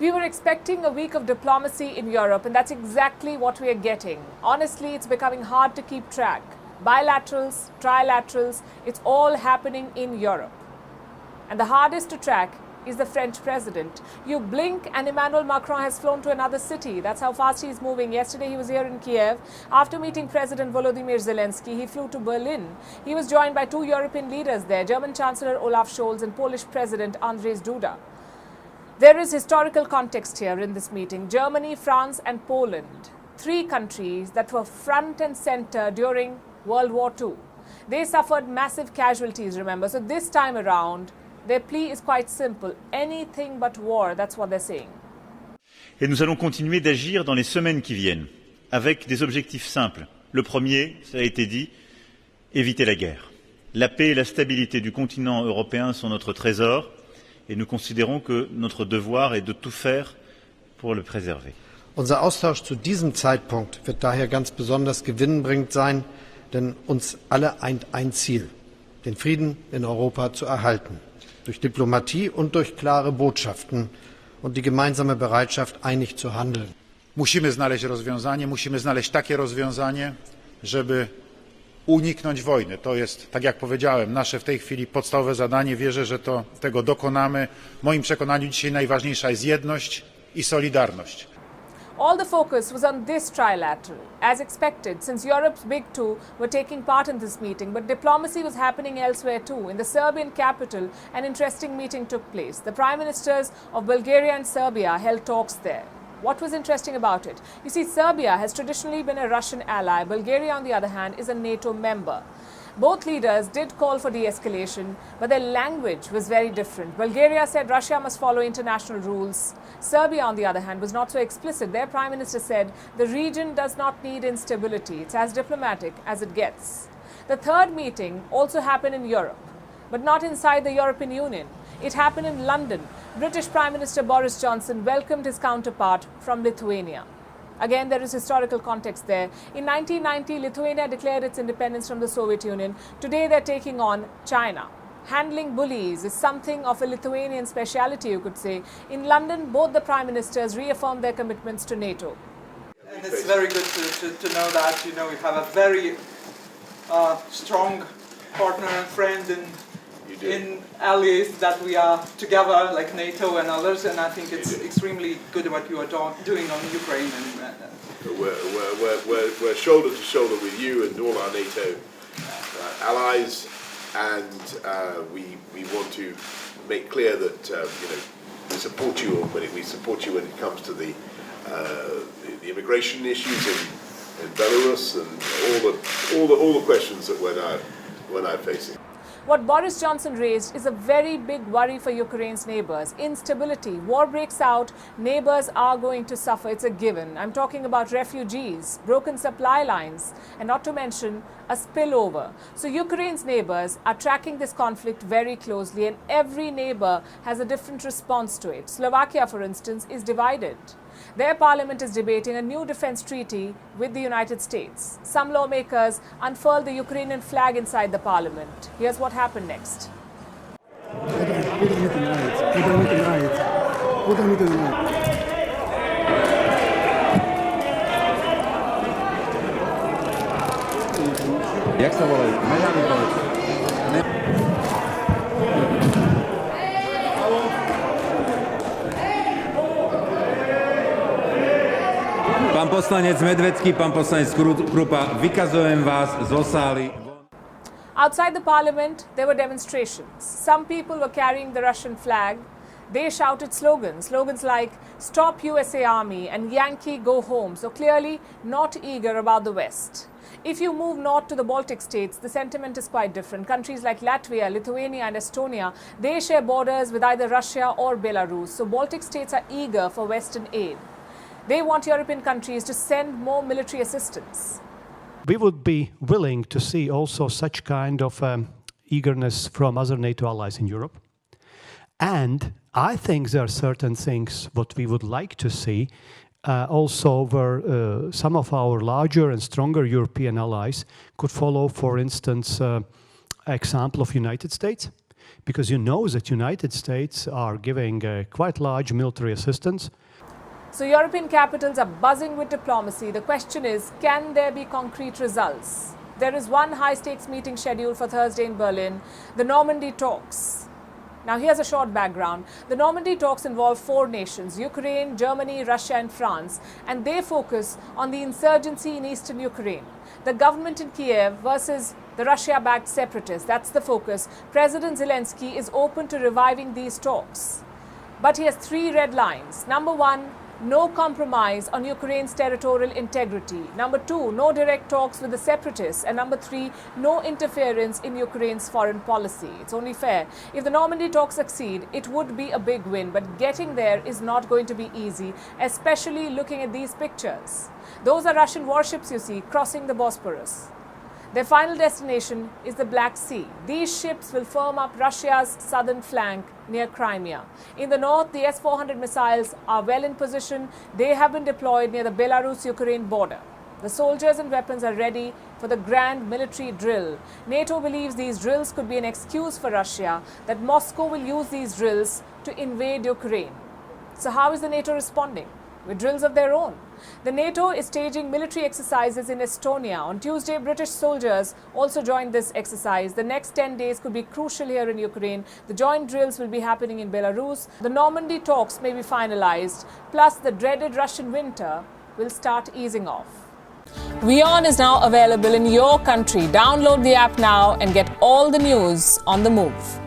We were expecting a week of diplomacy in Europe, and that's exactly what we are getting. Honestly, it's becoming hard to keep track. Bilaterals, trilaterals, it's all happening in Europe. And the hardest to track is the French president. You blink and Emmanuel Macron has flown to another city. That's how fast he's moving. Yesterday he was here in Kiev. After meeting President Volodymyr Zelensky, he flew to Berlin. He was joined by 2 European leaders there, German Chancellor Olaf Scholz and Polish President Andrzej Duda. There is historical context here in this meeting. Germany, France and Poland, 3 countries that were front and center during World War II. They suffered massive casualties, remember. So this time around, their plea is quite simple. Anything but war, that's what they're saying. Et nous allons continuer d'agir dans les semaines qui viennent, avec des objectifs simples. Le premier, ça a été dit, éviter la guerre. La paix et la stabilité du continent européen sont notre trésor. Et nous considérons que notre devoir est de tout faire pour le préserver. Unser Austausch zu diesem Zeitpunkt wird daher ganz besonders gewinnbringend sein, denn uns alle eint ein Ziel, den Frieden in Europa zu erhalten, durch Diplomatie und durch klare Botschaften und die gemeinsame Bereitschaft, einig zu handeln. Musimy znaleźć takie rozwiązanie, żeby uniknąć wojny. To jest, tak jak powiedziałem, nasze w tej chwili podstawowe zadanie. Wierzę, że tego dokonamy. W moim przekonaniu dzisiaj najważniejsza jest jedność i solidarność. All the focus was on this trilateral, as expected, since Europe's big two were taking part in this meeting, but diplomacy was happening elsewhere too. In the Serbian capital, an interesting meeting took place. The prime ministers of Bulgaria and Serbia held talks there. What was interesting about it? You see, Serbia has traditionally been a Russian ally. Bulgaria, on the other hand, is a NATO member. Both leaders did call for de-escalation, but their language was very different. Bulgaria said Russia must follow international rules. Serbia, on the other hand, was not so explicit. Their prime minister said the region does not need instability. It's as diplomatic as it gets. The third meeting also happened in Europe, but not inside the European Union. It happened in London. British Prime Minister Boris Johnson welcomed his counterpart from Lithuania. Again, there is historical context there. In 1990, Lithuania declared its independence from the Soviet Union. Today, they're taking on China. Handling bullies is something of a Lithuanian speciality, you could say. In London, both the prime ministers reaffirmed their commitments to NATO. And it's very good to know that, you know, we have a very strong partner and friend in allies, that we are together like NATO and others, and I think it's extremely good what you are doing on Ukraine. We're shoulder to shoulder with you and all our NATO allies, and we want to make clear that we support you when it comes to the immigration issues in Belarus and all the questions that we're now facing. What Boris Johnson raised is a very big worry for Ukraine's neighbors. Instability. War breaks out, neighbors are going to suffer. It's a given. I'm talking about refugees, broken supply lines, and not to mention a spillover. So Ukraine's neighbors are tracking this conflict very closely, and every neighbor has a different response to it. Slovakia, for instance, is divided. Their parliament is debating a new defense treaty with the United States. Some lawmakers unfurled the Ukrainian flag inside the parliament. Here's what happened next. Pán poslanec Medvecký, pán poslanec Krupa, vykazujem vás zo sály. Outside the parliament, there were demonstrations. Some people were carrying the Russian flag. They shouted slogans like "Stop USA Army" and "Yankee Go Home." So clearly not eager about the West. If you move north to the Baltic states, the sentiment is quite different. Countries like Latvia, Lithuania and Estonia, they share borders with either Russia or Belarus. So Baltic states are eager for Western aid. They want European countries to send more military assistance. We would be willing to see also such kind of eagerness from other NATO allies in Europe. And I think there are certain things what we would like to see also where some of our larger and stronger European allies could follow, for instance, example of United States. because you know that United States are giving quite large military assistance. So European capitals are buzzing with diplomacy. The question is, can there be concrete results? There is one high-stakes meeting scheduled for Thursday in Berlin, the Normandy talks. Now here's a short background. The Normandy talks involve 4 nations, Ukraine, Germany, Russia and France, and they focus on the insurgency in eastern Ukraine. The government in Kiev versus the Russia-backed separatists, that's the focus. President Zelensky is open to reviving these talks. But he has 3 red lines. Number 1, no compromise on Ukraine's territorial integrity. Number 2, no direct talks with the separatists. And number 3, no interference in Ukraine's foreign policy. It's only fair. If the Normandy talks succeed, it would be a big win. But getting there is not going to be easy, especially looking at these pictures. Those are Russian warships, you see, crossing the Bosporus. Their final destination is the Black Sea. These ships will firm up Russia's southern flank near Crimea. In the north, the S-400 missiles are well in position. They have been deployed near the Belarus-Ukraine border. The soldiers and weapons are ready for the grand military drill. NATO believes these drills could be an excuse for Russia, that Moscow will use these drills to invade Ukraine. So how is the NATO responding? With drills of their own. The NATO is staging military exercises in Estonia. On Tuesday, British soldiers also joined this exercise. The next 10 days could be crucial here in Ukraine. The joint drills will be happening in Belarus. The Normandy talks may be finalized. Plus, the dreaded Russian winter will start easing off. WION is now available in your country. Download the app now and get all the news on the move.